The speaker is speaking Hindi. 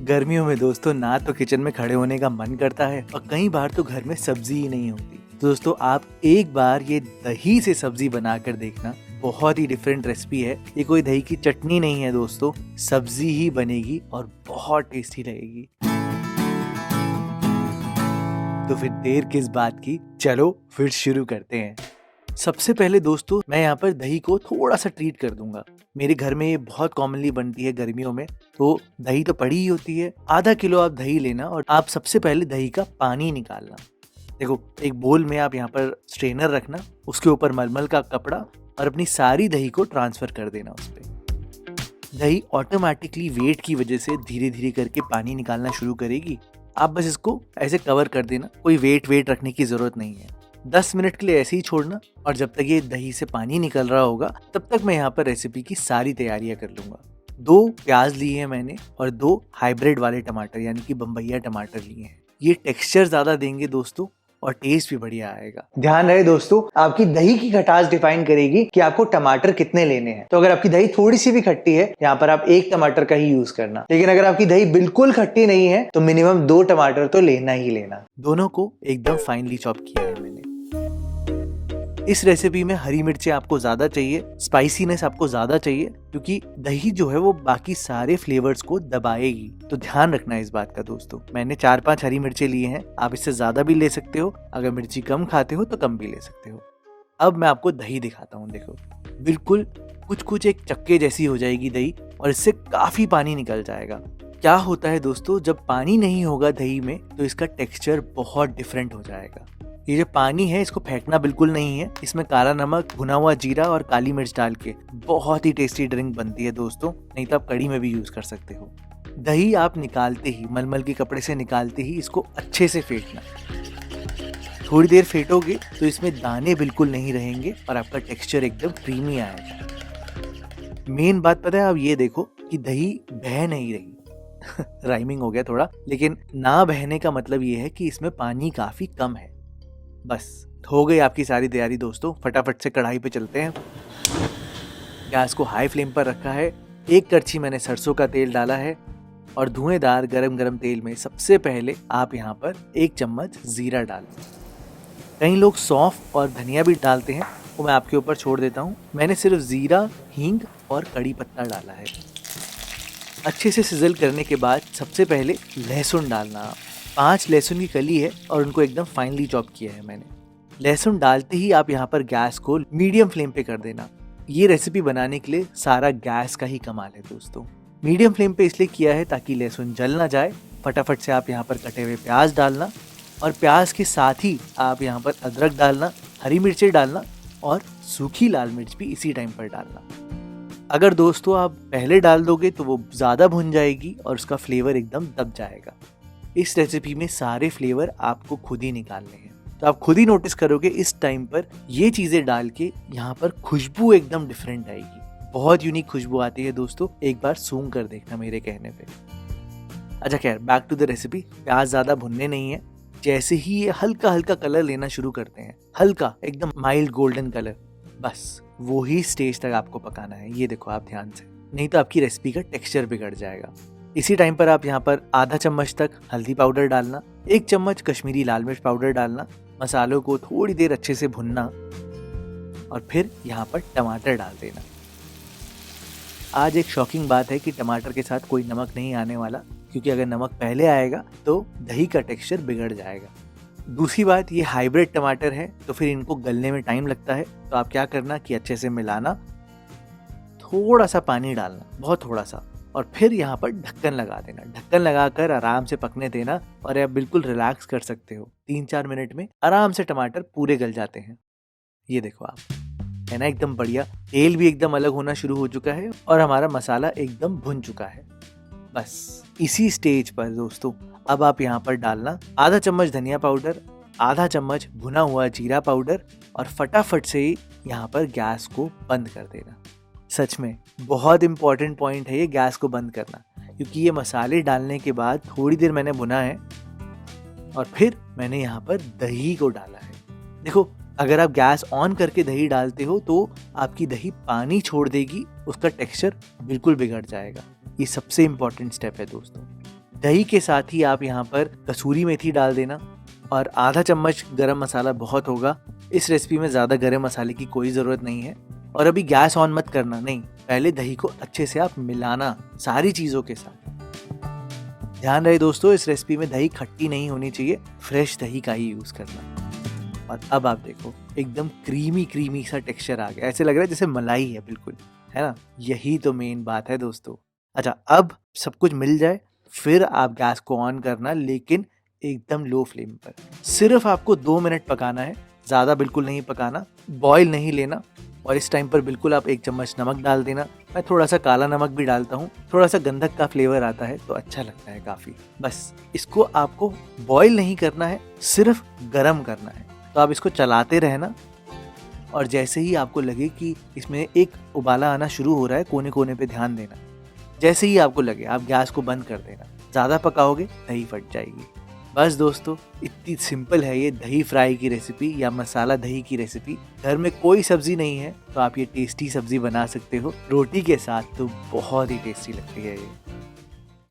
गर्मियों में दोस्तों ना तो किचन में खड़े होने का मन करता है और कई बार तो घर में सब्जी ही नहीं होती। तो दोस्तों आप एक बार ये दही से सब्जी बनाकर देखना, बहुत ही डिफरेंट रेसिपी है। ये कोई दही की चटनी नहीं है दोस्तों, सब्जी ही बनेगी और बहुत टेस्टी लगेगी। तो फिर देर किस बात की, चलो फिर शुरू करते हैं। सबसे पहले दोस्तों मैं यहाँ पर दही को थोड़ा सा ट्रीट कर दूंगा। मेरे घर में ये बहुत कॉमनली बनती है गर्मियों में, तो दही तो पड़ी ही होती है। आधा किलो आप दही लेना और आप सबसे पहले दही का पानी निकालना। देखो एक बोल में आप यहाँ पर स्ट्रेनर रखना, उसके ऊपर मलमल का कपड़ा और अपनी सारी दही को ट्रांसफर कर देना उस पर। दही ऑटोमेटिकली वेट की वजह से धीरे धीरे करके पानी निकालना शुरू करेगी। आप बस इसको ऐसे कवर कर देना, कोई वेट रखने की जरूरत नहीं है। 10 मिनट के लिए ऐसे ही छोड़ना और जब तक ये दही से पानी निकल रहा होगा तब तक मैं यहाँ पर रेसिपी की सारी तैयारियां कर लूंगा। 2 प्याज लिए हैं मैंने और 2 हाइब्रिड वाले टमाटर यानी कि बम्बैया टमाटर लिए हैं। ये टेक्सचर ज्यादा देंगे दोस्तों और टेस्ट भी बढ़िया आएगा। ध्यान रहे दोस्तों, आपकी दही की खटास डिफाइन करेगी कि आपको टमाटर कितने लेने हैं। तो अगर आपकी दही थोड़ी सी भी खट्टी है, यहाँ पर आप 1 टमाटर का ही यूज करना। लेकिन अगर आपकी दही बिल्कुल खट्टी नहीं है तो मिनिमम 2 टमाटर तो लेना ही लेना। दोनों को एकदम फाइनली चॉप किया है मैंने। इस रेसिपी में हरी मिर्चें आपको ज्यादा चाहिए, स्पाइसीनेस आपको ज्यादा चाहिए, क्योंकि दही जो है वो बाकी सारे फ्लेवर्स को दबाएगी। तो ध्यान रखना इस बात का दोस्तों। मैंने 4-5 हरी मिर्चें लिए हैं, आप इससे ज्यादा भी ले सकते हो। अगर मिर्ची कम खाते हो तो कम भी ले सकते हो। अब मैं आपको दही दिखाता हूँ। देखो बिल्कुल कुछ एक चक्के जैसी हो जाएगी दही और इससे काफी पानी निकल जाएगा। क्या होता है दोस्तों, जब पानी नहीं होगा दही में तो इसका टेक्सचर बहुत डिफरेंट हो जाएगा। ये जो पानी है इसको फेंकना बिल्कुल नहीं है। इसमें काला नमक, भुना हुआ जीरा और काली मिर्च डाल के बहुत ही टेस्टी ड्रिंक बनती है दोस्तों। नहीं तो आप कढ़ी में भी यूज कर सकते हो। दही आप निकालते ही, मलमल के कपड़े से निकालते ही इसको अच्छे से फेंटना। थोड़ी देर फेंटोगे तो इसमें दाने बिल्कुल नहीं रहेंगे और आपका टेक्सचर एकदम क्रीमी आएगा। मेन बात पता है, आप ये देखो कि दही बह नहीं रही। राइमिंग हो गया थोड़ा, लेकिन ना बहने का मतलब ये है कि इसमें पानी काफी कम है। बस हो गई आपकी सारी तैयारी दोस्तों। फटाफट से कढ़ाई पे चलते हैं। गैस को हाई फ्लेम पर रखा है। 1 कड़छी मैंने सरसों का तेल डाला है और धुएंधार गरम तेल में सबसे पहले आप यहाँ पर 1 चम्मच जीरा डालें। कई लोग सौंफ और धनिया भी डालते हैं, वो मैं आपके ऊपर छोड़ देता हूँ। मैंने सिर्फ जीरा, हींग और कड़ी पत्ता डाला है। अच्छे से सिजल करने के बाद सबसे पहले लहसुन डालना। 5 लहसुन की कली है और उनको एकदम फाइनली चॉप किया है मैंने। लहसुन डालते ही आप यहाँ पर गैस को मीडियम फ्लेम पे कर देना। ये रेसिपी बनाने के लिए सारा गैस का ही कमाल है दोस्तों। मीडियम फ्लेम पे इसलिए किया है ताकि लहसुन जल ना जाए। फटाफट से आप यहाँ पर कटे हुए प्याज डालना और प्याज के साथ ही आप यहाँ पर अदरक डालना, हरी मिर्चें डालना और सूखी लाल मिर्च भी इसी टाइम पर डालना। अगर दोस्तों आप पहले डाल दोगे तो वो ज्यादा भुन जाएगी और उसका फ्लेवर एकदम दब जाएगा। इस रेसिपी में सारे फ्लेवर आपको खुद ही निकालने हैं, तो आप खुद ही नोटिस करोगे इस टाइम पर ये चीजें डाल के यहाँ पर खुशबू एकदम डिफरेंट आएगी। बहुत यूनिक खुशबू आती है दोस्तों, एक बार सूंघ कर देखना मेरे कहने पे। अच्छा खैर, बैक टू द रेसिपी। प्याज ज्यादा भुनने नहीं है। जैसे ही ये हल्का हल्का कलर लेना शुरू करते हैं, हल्का एकदम माइल्ड गोल्डन कलर, बस वो ही स्टेज तक आपको पकाना है। ये देखो आप ध्यान से, नहीं तो आपकी रेसिपी का टेक्सचर बिगड़ जाएगा। इसी टाइम पर आप यहाँ पर आधा चम्मच तक हल्दी पाउडर डालना, 1 चम्मच कश्मीरी लाल मिर्च पाउडर डालना। मसालों को थोड़ी देर अच्छे से भुनना और फिर यहाँ पर टमाटर डाल देना। आज एक शॉकिंग बात है कि टमाटर के साथ कोई नमक नहीं आने वाला, क्योंकि अगर नमक पहले आएगा तो दही का टेक्सचर बिगड़ जाएगा। दूसरी बात, ये हाइब्रिड टमाटर है तो फिर इनको गलने में टाइम लगता है। तो आप क्या करना कि अच्छे से मिलाना, थोड़ा सा पानी डालना, बहुत थोड़ा सा, और फिर यहाँ पर ढक्कन लगा देना। ढक्कन लगाकर आराम से पकने देना और आप बिल्कुल रिलैक्स कर सकते हो। 3-4 मिनट में आराम से टमाटर पूरे गल जाते हैं। ये देखो आप, है ना एकदम बढ़िया। तेल भी एकदम अलग होना शुरू हो चुका है और हमारा मसाला एकदम भुन चुका है। बस इसी स्टेज पर दोस्तों अब आप यहाँ पर डालना आधा चम्मच धनिया पाउडर, आधा चम्मच भुना हुआ जीरा पाउडर और फटाफट से यहाँ पर गैस को बंद कर देना। सच में बहुत इंपॉर्टेंट पॉइंट है ये, गैस को बंद करना, क्योंकि ये मसाले डालने के बाद थोड़ी देर मैंने भुना है और फिर मैंने यहाँ पर दही को डाला है। देखो अगर आप गैस ऑन करके दही डालते हो तो आपकी दही पानी छोड़ देगी, उसका टेक्सचर बिल्कुल बिगड़ जाएगा। ये सबसे इम्पोर्टेंट स्टेप है दोस्तों। दही के साथ ही आप यहाँ पर कसूरी मेथी डाल देना और आधा चम्मच गरम मसाला बहुत होगा। इस रेसिपी में ज़्यादा गरम मसाले की कोई ज़रूरत नहीं है। और अभी गैस ऑन मत करना, नहीं, पहले दही को अच्छे से आप मिलाना सारी चीज़ों के साथ। ध्यान रहे दोस्तों, इस रेसिपी में दही खट्टी नहीं होनी चाहिए, फ्रेश दही का ही यूज़ करना। और अब आप देखो एकदम क्रीमी सा टेक्सचर आ गया, ऐसे लग रहा है जैसे मलाई है बिल्कुल, है ना। यही तो मेन बात है दोस्तों। अच्छा, अब सब कुछ मिल जाए फिर आप गैस को ऑन करना, लेकिन एकदम लो फ्लेम पर। सिर्फ आपको 2 मिनट पकाना है, ज़्यादा बिल्कुल नहीं पकाना, बॉईल नहीं लेना। और इस टाइम पर बिल्कुल आप 1 चम्मच नमक डाल देना। मैं थोड़ा सा काला नमक भी डालता हूँ, थोड़ा सा गंधक का फ्लेवर आता है तो अच्छा लगता है काफ़ी। बस इसको आपको बॉईल नहीं करना है, सिर्फ गरम करना है। तो आप इसको चलाते रहना और जैसे ही आपको लगे कि इसमें एक उबाला आना शुरू हो रहा है, कोने कोने पे ध्यान देना। जैसे ही आपको लगे आप गैस को बंद कर देना। ज़्यादा पकाओगे दही फट जाएगी। बस दोस्तों, इतनी सिंपल है ये दही फ्राई की रेसिपी या मसाला दही की रेसिपी। घर में कोई सब्जी नहीं है तो आप ये टेस्टी सब्जी बना सकते हो। रोटी के साथ तो बहुत ही टेस्टी लगती है ये।